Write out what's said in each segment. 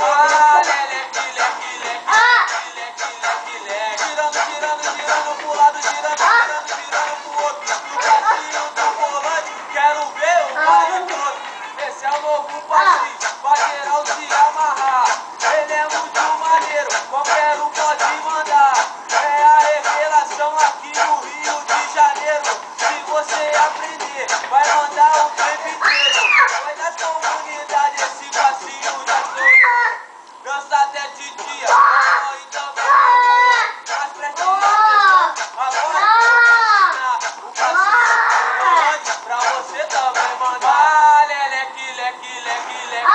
Ah, leque, leque, leque, leque, leque, leque. Girando, girando, girando pro lado, girando, girando, girando pro outro. No passinho do volante, quero ver o baile todo. Esse é o novo passinho, pra geral se amarrar. Ele é muito maneiro, qualquer um pode mandar. É a revelação aqui no Rio de Janeiro. Se você aprender, vai mandar o tempo inteiro. Foi nas comunidades esse passinho da todo. Dança até de dia, e também mas preste atenção. Agora eu vou ensinar o passinho pra você também mandar. Leque, leque, leque, leque.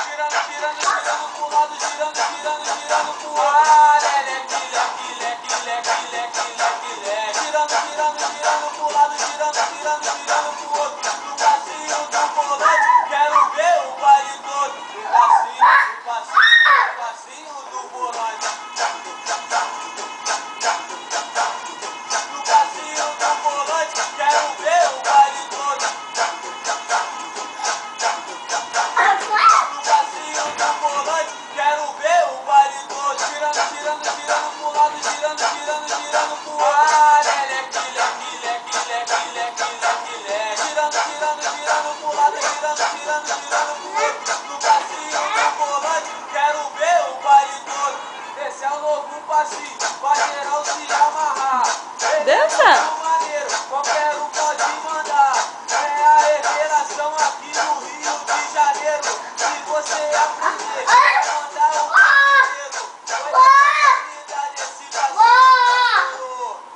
Girando, girando, girando pro lado, girando, girando, girando pro outro. Leque, leque, leque, leque, leque, leque, leque. Girando, girando, girando pro lado, girando, girando, girando pro outro. No passinho do volante, quero ver o baile todo. No passinho, no passinho, no passinho do volante. No passinho do volante, quero ver o baile todo. No passinho do volante, quero ver o baile todo. Girando, girando, girando pro lado, girando, girando, girando pro outro. Leque, leque, leque, leque, leque, leque, leque. Girando, girando, girando pro lado, girando, girando, girando pro outro. No passinho do volante, quero ver o baile todo. Esse é o novo passinho, pra geral se amarrar. Ele é muito maneiro, qualquer um pode mandar. É a revelação aqui no Rio de Janeiro. Se você aprender, vai mandar o mundo inteiro. Foi na comunidade esse passinho.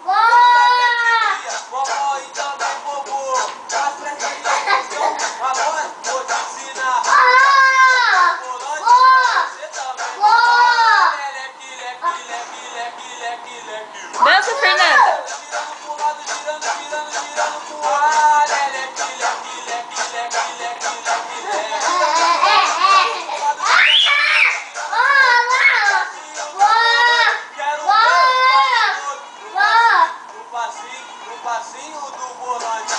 Dança até de dia, vovó e também vovô. Mas preste atenção, agora vou te ensinar. Você também mandar. Leque, leque, leque, leque, leque, leque. Dança, Fernanda. Girando pro lado, girando, girando, girando pro outro. Leque, leque, leque, leque, leque, leque, leque. Quero ver o passinho do volante.